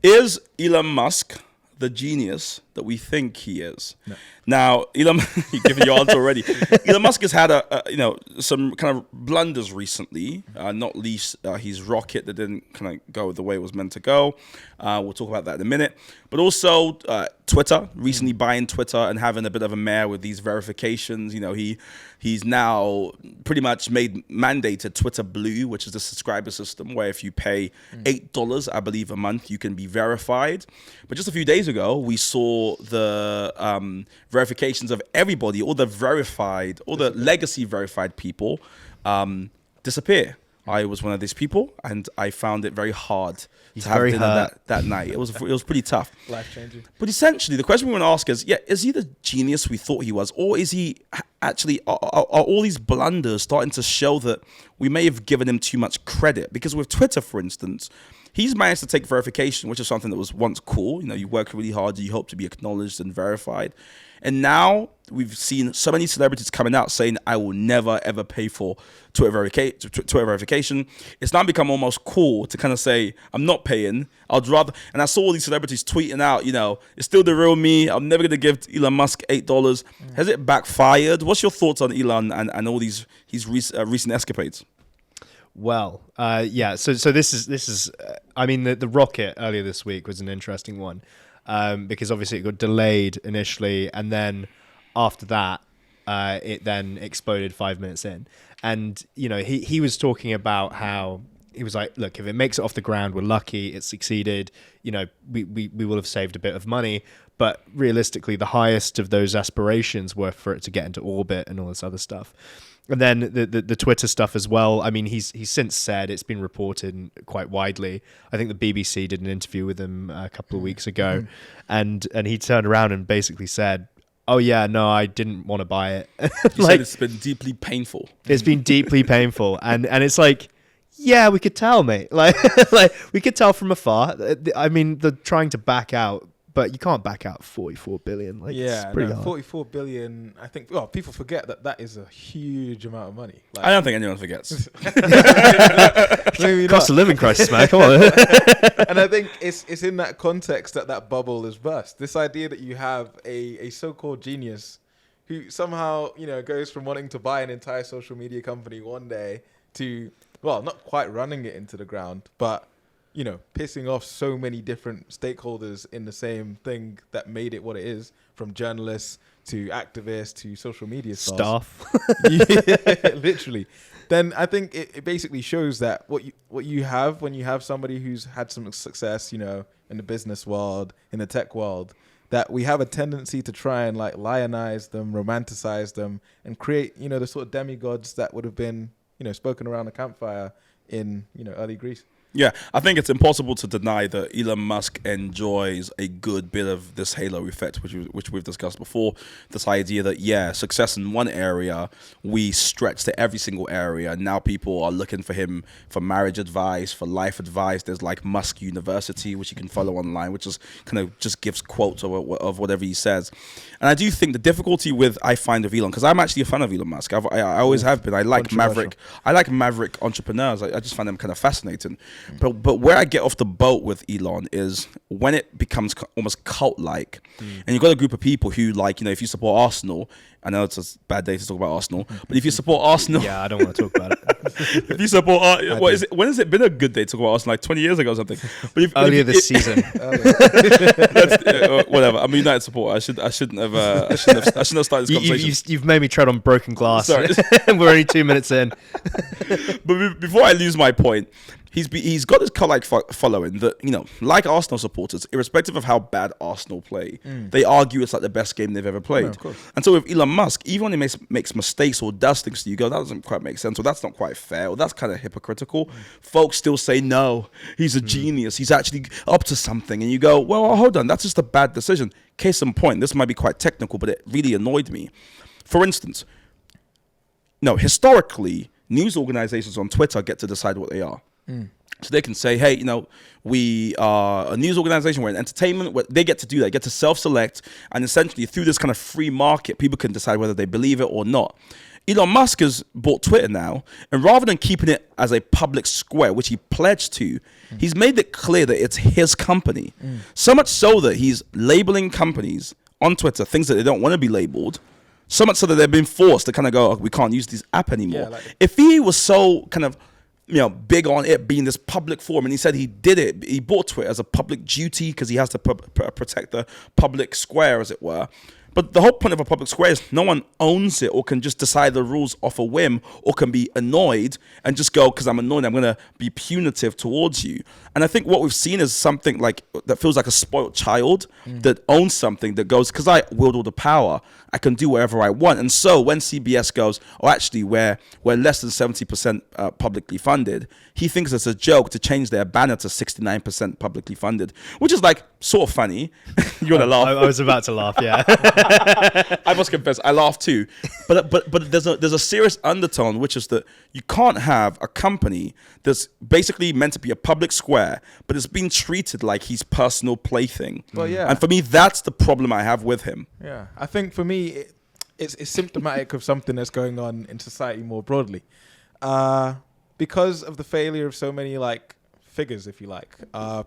Is Elon Musk the genius that we think he is? No. Now, Elon, you've given your answer already. Elon Musk has had some kind of blunders recently. Not least his rocket that didn't kind of go the way it was meant to go. We'll talk about that in a minute. But also Twitter, recently buying Twitter and having a bit of a mare with these verifications. You know, he's now pretty much mandated Twitter Blue, which is the subscriber system where if you pay $8, I believe, a month, you can be verified. But just a few days ago, we saw the verifications of everybody, all the legacy verified people disappear. I was one of these people, and I found it very hard to have dinner that night. It was pretty tough. Life changing. But essentially, the question we want to ask is he the genius we thought he was, or is he actually are all these blunders starting to show that we may have given him too much credit? Because with Twitter, for instance, he's managed to take verification, which is something that was once cool. You know, you work really hard, you hope to be acknowledged and verified. And now we've seen so many celebrities coming out saying, I will never, ever pay for Twitter verification. It's now become almost cool to kind of say, I'm not paying. I'd rather. And I saw all these celebrities tweeting out, you know, it's still the real me. I'm never going to give Elon Musk $8. Has it backfired? What's your thoughts on Elon and all his recent escapades? Well, yeah. So this is. I mean, the rocket earlier this week was an interesting one. Because obviously it got delayed initially, and then after that, it then exploded 5 minutes in. And you know, he was talking about how he was like, look, if it makes it off the ground, we're lucky, it succeeded. You know, we will have saved a bit of money, but realistically, the highest of those aspirations were for it to get into orbit and all this other stuff. And then the Twitter stuff as well. I mean, he's since said, it's been reported quite widely. I think the BBC did an interview with him a couple of weeks ago, and he turned around and basically said, "Oh yeah, no, I didn't want to buy it." You said it's been deeply painful. It's been deeply painful, and it's like, yeah, we could tell, mate. Like we could tell from afar. I mean, they're trying to back out. But you can't back out 44 billion. Like, yeah, it's pretty hard. 44 billion. I think. Well, people forget that is a huge amount of money. Like, I don't think anyone forgets. Cost of living crisis, man. Come on. And I think it's in that context that bubble is burst. This idea that you have a so-called genius who somehow, you know, goes from wanting to buy an entire social media company one day to, well, not quite running it into the ground, but, you know, pissing off so many different stakeholders in the same thing that made it what it is, from journalists to activists to social media stars. Staff. Yeah, literally. Then I think it basically shows that what you have when you have somebody who's had some success, you know, in the business world, in the tech world, that we have a tendency to try and like lionize them, romanticize them, and create, you know, the sort of demigods that would have been, you know, spoken around the campfire in, you know, early Greece. Yeah, I think it's impossible to deny that Elon Musk enjoys a good bit of this halo effect, which we've discussed before. This idea that, yeah, success in one area, we stretch to every single area. Now people are looking for him for marriage advice, for life advice. There's like Musk University, which you can follow online, which is kind of just gives quotes of whatever he says. And I do think the difficulty I find of Elon, because I'm actually a fan of Elon Musk. I always have been. I like maverick entrepreneurs. I just find them kind of fascinating. But where I get off the boat with Elon is when it becomes almost cult-like, and you've got a group of people who, like, you know, if you support Arsenal, I know it's a bad day to talk about Arsenal, but if you support Arsenal, yeah, I don't want to talk about it. If you support, when has it been a good day to talk about Arsenal? Like 20 years ago or something? But Earlier this season. Whatever. I'm a United supporter. I shouldn't have started this conversation. You've made me tread on broken glass. Sorry. We're only 2 minutes in. But before I lose my point, he's got this cult-like following that, you know, like Arsenal supporters, irrespective of how bad Arsenal play, they argue it's like the best game they've ever played. No, of course. And so with Elon Musk, even when he makes mistakes or does things to you, go, that doesn't quite make sense, or that's not quite fair, or that's kind of hypocritical. Folks still say, no, he's a genius. He's actually up to something. And you go, well, hold on, that's just a bad decision. Case in point, this might be quite technical, but it really annoyed me. For instance, historically, news organizations on Twitter get to decide what they are. So they can say, hey, you know, we are a news organization, we're in entertainment. They get to do that, they get to self-select, and essentially through this kind of free market, people can decide whether they believe it or not. Elon Musk has bought Twitter now, and rather than keeping it as a public square, which he pledged to, he's made it clear that it's his company. So much so that he's labeling companies on Twitter things that they don't want to be labeled. So much so that they've been forced to kind of go, oh, we can't use this app anymore. Yeah, like, if he was so kind of, big on it being this public forum, and he said he did it, he bought Twitter as a public duty because he has to protect the public square, as it were. But the whole point of a public square is no one owns it or can just decide the rules off a whim or can be annoyed and just go, because I'm annoyed, I'm going to be punitive towards you. And I think what we've seen is something like that feels like a spoiled child that owns something that goes, because I wield all the power, I can do whatever I want. And so when CBS goes, oh, actually, we're less than 70% publicly funded, he thinks it's a joke to change their banner to 69% publicly funded, which is like sort of funny. You're going to laugh. I was about to laugh, yeah. I must confess, I laugh too. But there's a serious undertone, which is that you can't have a company that's basically meant to be a public square, but it's being treated like his personal plaything. Well, yeah. And for me, that's the problem I have with him. Yeah, I think for me, it's symptomatic of something that's going on in society more broadly. Because of the failure of so many figures, if you like,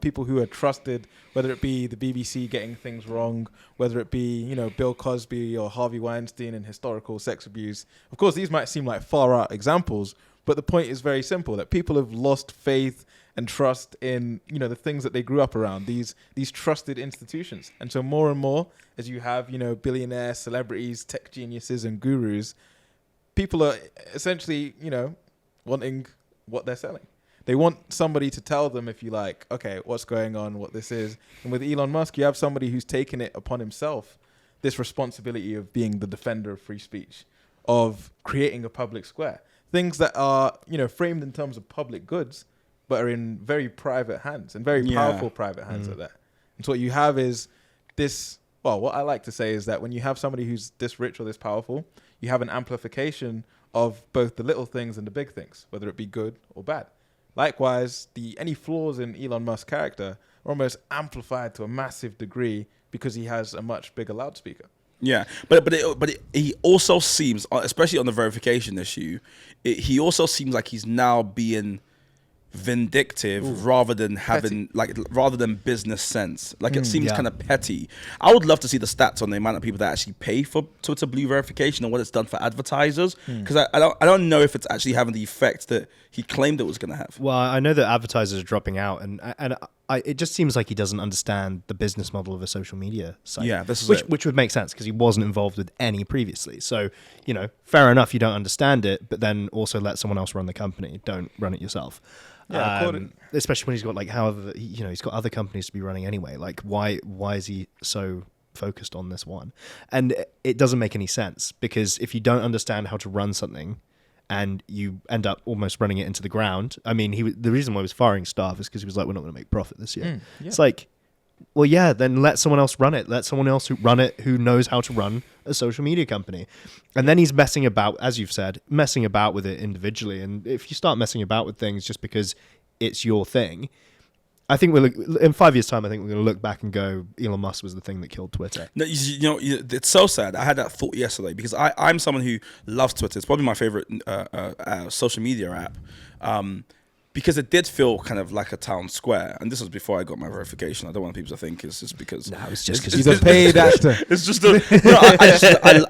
people who are trusted, whether it be the BBC getting things wrong, whether it be, Bill Cosby or Harvey Weinstein and historical sex abuse. Of course, these might seem like far out examples, but the point is very simple, that people have lost faith and trust in, the things that they grew up around, these trusted institutions. And so more and more, as you have, billionaires, celebrities, tech geniuses and gurus, people are essentially, wanting what they're selling. They want somebody to tell them, if you like, okay, what's going on, what this is. And with Elon Musk, you have somebody who's taken it upon himself, this responsibility of being the defender of free speech, of creating a public square. Things that are, framed in terms of public goods, but are in very private hands, and very powerful private hands at that. And so what you have is this, well, what I like to say is that when you have somebody who's this rich or this powerful, you have an amplification of both the little things and the big things, whether it be good or bad. Likewise, any flaws in Elon Musk's character are almost amplified to a massive degree because he has a much bigger loudspeaker. Yeah, but he also seems, especially on the verification issue, he also seems like he's now being vindictive rather than having rather than business sense. It seems kind of petty. I would love to see the stats on the amount of people that actually pay for Twitter Blue verification and what it's done for advertisers, because I don't know if it's actually having the effect that he claimed it was going to have. Well, I know that advertisers are dropping out, and it just seems like he doesn't understand the business model of a social media site. Yeah, this is which would make sense because he wasn't involved with any previously. So, fair enough, you don't understand it, but then also let someone else run the company. Don't run it yourself. Yeah, especially when he's got he's got other companies to be running anyway. Why is he so focused on this one? And it doesn't make any sense, because if you don't understand how to run something and you end up almost running it into the ground. I mean, the reason why he was firing staff is because he was like, we're not going to make profit this year. It's like, well, yeah, then let someone else run it. Let someone else who knows how to run a social media company. And then he's messing about, as you've said, messing about with it individually. And if you start messing about with things just because it's your thing, I think in 5 years' time, I think we're going to look back and go, Elon Musk was the thing that killed Twitter. No, it's so sad. I had that thought yesterday because I'm someone who loves Twitter. It's probably my favorite social media app. Because it did feel kind of like a town square, and this was before I got my verification. I don't want people to think it's just because. No, it's just because he's a paid actor. It's just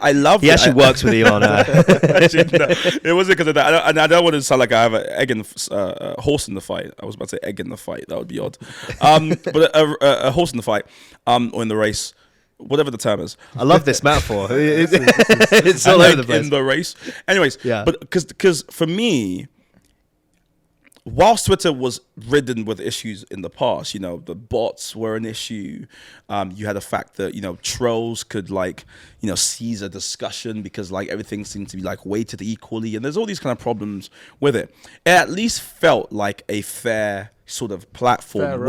I love. He actually works with Elon. Actually, no, it wasn't because of that, and I don't want to sound like I have a horse in the fight. I was about to say egg in the fight. That would be odd. But a horse in the fight, or in the race. Whatever the term is. I love this metaphor. It's all over the place. In the race. Anyways, yeah. But because for me, whilst Twitter was ridden with issues in the past, the bots were an issue. You had the fact that, trolls could seize a discussion because everything seemed to be weighted equally. And there's all these kind of problems with it. It at least felt like a fair sort of platform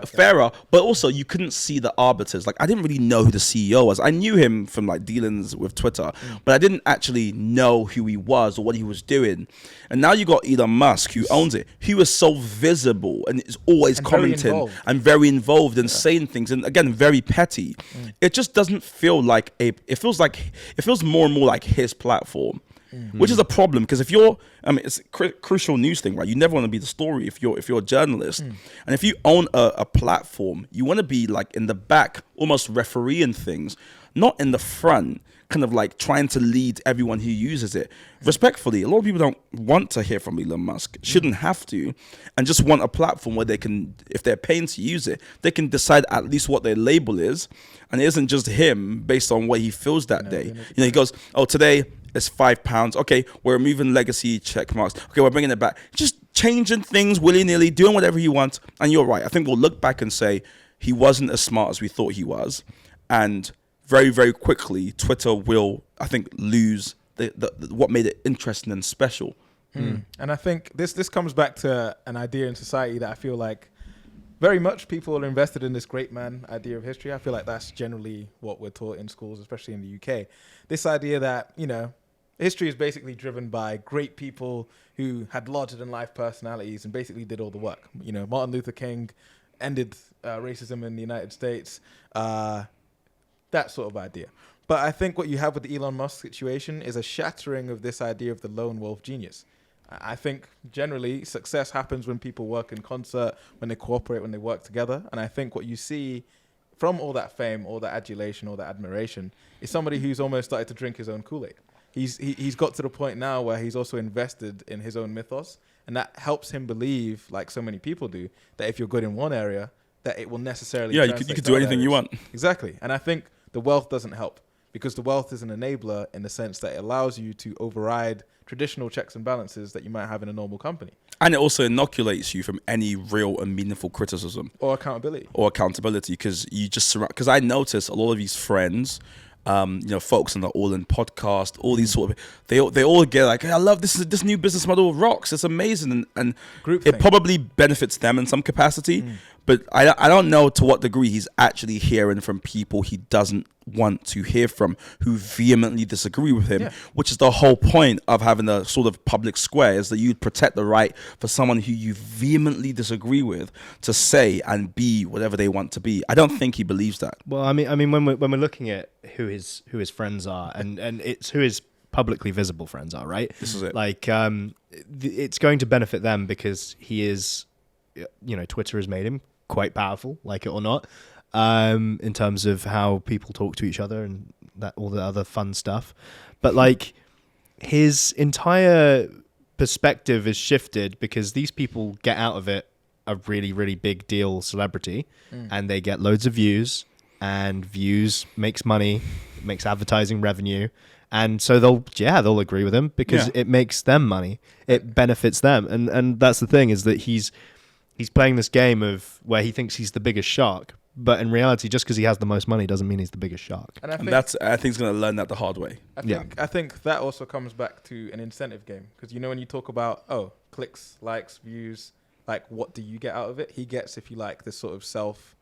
fairer, but also you couldn't see the arbiters. I didn't really know who the CEO was. I knew him from dealings with Twitter, but I didn't actually know who he was or what he was doing. And now you got Elon Musk, who owns it, who is so visible and is always commenting and very involved and saying things, and again, very petty. It just doesn't feel it feels more and more like his platform. which is a problem because if you're, I mean, it's a crucial news thing, right? You never want to be the story if you're a journalist, and if you own a platform, you want to be like in the back, almost refereeing things, not in the front, kind of like trying to lead everyone who uses it. Respectfully, a lot of people don't want to hear from Elon Musk, shouldn't have to, and just want a platform where they can, if they're paying to use it, they can decide at least what their label is, and it isn't just him based on what he feels that day. You know, he goes, oh, today it's £5. Okay, we're removing legacy check marks. Okay, we're bringing it back. Just changing things willy-nilly, doing whatever he wants, and you're right. I think we'll look back and say he wasn't as smart as we thought he was, and very, very quickly, Twitter will, I think, lose the what made it interesting and special. And I think this comes back to an idea in society that I feel like very much people are invested in this great man idea of history. I feel like that's generally what we're taught in schools, especially in the UK. This idea that, you know, history is basically driven by great people who had larger-than-life personalities and basically did all the work. You know, Martin Luther King ended racism in the United States. That sort of idea. But I think what you have with the Elon Musk situation is a shattering of this idea of the lone wolf genius. I think generally success happens when people work in concert, when they cooperate, when they work together. And I think what you see from all that fame, all that adulation, all that admiration is somebody who's almost started to drink his own Kool-Aid. He's got to the point now where he's also invested in his own mythos. And that helps him believe, like so many people do, that if you're good in one area, that it will necessarily Yeah, you could do anything you want. Exactly. And I think the wealth doesn't help because the wealth is an enabler in the sense that it allows you to override traditional checks and balances that you might have in a normal company. And it also inoculates you from any real and meaningful criticism. Or accountability. Because you just surround, because I notice a lot of these friends, you know, folks on the All In podcast, all these sort of, they all get like, hey, I love this new business model rocks. It's amazing. And it probably benefits them in some capacity. But I don't know to what degree he's actually hearing from people he doesn't want to hear from, who vehemently disagree with him, which is the whole point of having a sort of public square, is that you protect the right for someone who you vehemently disagree with to say and be whatever they want to be. I don't think he believes that. Well, I mean, when we're looking at who his friends are, and it's who his publicly visible friends are, right? This is it. Like, it's going to benefit them because he is, you know, Twitter has made him quite powerful, like it or not, in terms of how people talk to each other and that all the other fun stuff. But like his entire perspective is shifted because these people get out of it a really, really big deal celebrity and they get loads of views, and views makes money, makes advertising revenue. And so they'll agree with him because it makes them money. It benefits them. And that's the thing, is that he's playing this game of where he thinks he's the biggest shark, but in reality, just because he has the most money doesn't mean he's the biggest shark. And I think he's going to learn that the hard way. I think that also comes back to an incentive game, because you know when you talk about clicks, likes, views, like what do you get out of it? He gets, if you like, this sort of self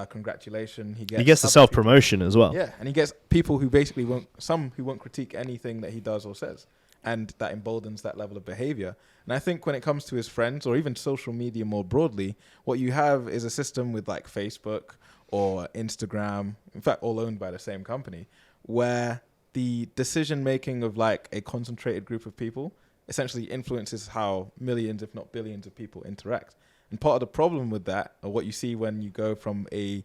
congratulation. He gets the self promotion as well. Yeah, and he gets people who basically won't critique anything that he does or says, and that emboldens that level of behavior. And I think when it comes to his friends or even social media more broadly, what you have is a system with like Facebook or Instagram, in fact, all owned by the same company, where the decision making of like a concentrated group of people essentially influences how millions, if not billions of people interact. And part of the problem with that, or what you see when you go from a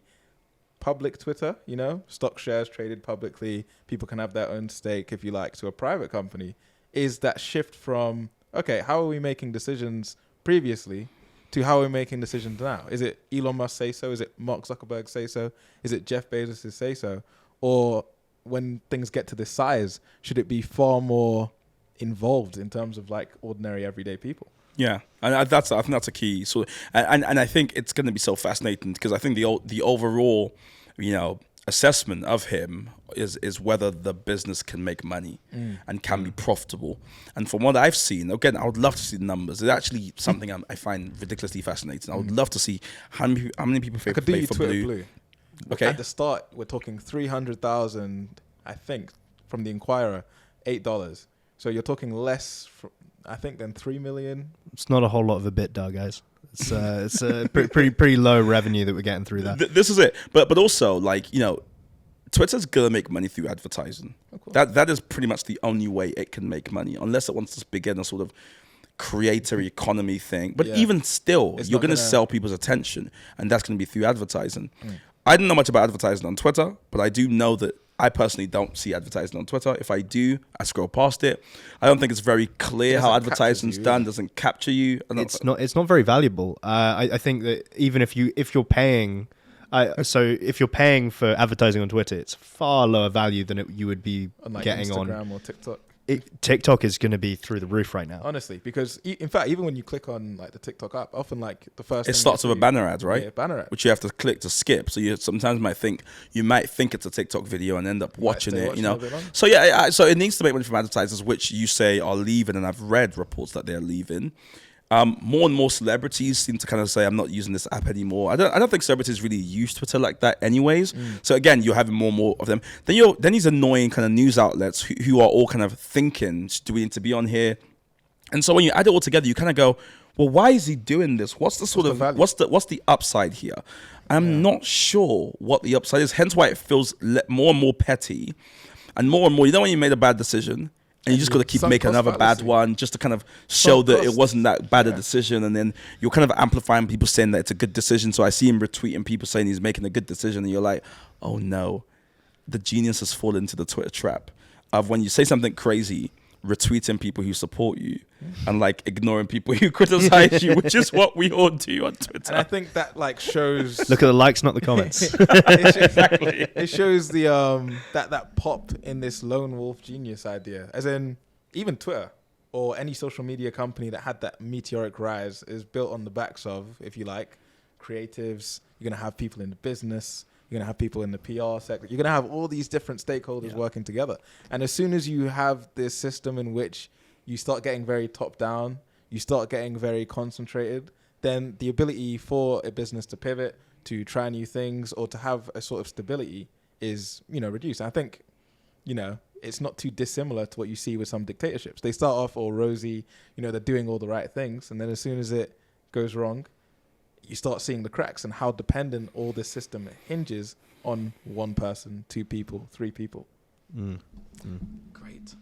public Twitter, you know, stock shares traded publicly, people can have their own stake, if you like, to a private company, is that shift from, okay, how are we making decisions previously to how are we making decisions now? Is it Elon Musk say so? Is it Mark Zuckerberg say so? Is it Jeff Bezos say so? Or when things get to this size, should it be far more involved in terms of like ordinary everyday people? Yeah, and I think that's a key. So, and I think it's going to be so fascinating because I think the overall, you know, assessment of him is whether the business can make money and can be profitable. And from what I've seen, again, I would love to see the numbers. It's actually something I find ridiculously fascinating. I would love to see how many people pay for Blue. Okay. At the start, we're talking 300,000, I think, from the Inquirer, $8. So you're talking less, I think, than 3 million. It's not a whole lot of a bit, guys. It's a pretty low revenue that we're getting through that. This is it. But also, like, you know, Twitter's gonna make money through advertising. That is pretty much the only way it can make money, unless it wants to begin a sort of creator economy thing. But even still, you're gonna sell people's attention, and that's gonna be through advertising. I don't know much about advertising on Twitter, but I do know that I personally don't see advertising on Twitter. If I do, I scroll past it. I don't think it's very clear how advertising's done. Doesn't capture you. It's not very valuable. I think that even if you're paying, so if you're paying for advertising on Twitter, it's far lower value than you would be like getting Instagram on or TikTok. TikTok is going to be through the roof right now. Honestly, because in fact, even when you click on like the TikTok app, often like the first it starts with a banner ad, right? Yeah, banner ad, which you have to click to skip. So you sometimes might think it's a TikTok video and end up watching it. You know, so so it needs to make money from advertisers, which you say are leaving, and I've read reports that they're leaving. More and more celebrities seem to kind of say, I'm not using this app anymore. I don't think celebrities really use Twitter like that anyways. So again, you're having more and more of them. Then these annoying kind of news outlets who are all kind of thinking, do we need to be on here? And so when you add it all together, you kind of go, well, why is he doing this? What's the upside here? I'm not sure what the upside is. Hence why it feels more and more petty and more, you know, when you made a bad decision, and you just got to keep making another bad one just to kind of show that it wasn't that bad a decision. And then you're kind of amplifying people saying that it's a good decision. So I see him retweeting people saying he's making a good decision. And you're like, oh no, the genius has fallen into the Twitter trap of when you say something crazy, retweeting people who support you and like ignoring people who criticize you, which is what we all do on Twitter. And I think that like shows. Look at the likes, not the comments. Exactly. It shows the that pop in this lone wolf genius idea, as in even Twitter or any social media company that had that meteoric rise is built on the backs of, if you like, creatives. You're gonna have people in the business. You're going to have people in the PR sector. You're going to have all these different stakeholders working together. And as soon as you have this system in which you start getting very top down, you start getting very concentrated, then the ability for a business to pivot, to try new things, or to have a sort of stability is, reduced. And I think, it's not too dissimilar to what you see with some dictatorships. They start off all rosy, they're doing all the right things. And then as soon as it goes wrong, you start seeing the cracks and how dependent all this system hinges on one person, two people, three people. Mm. Great.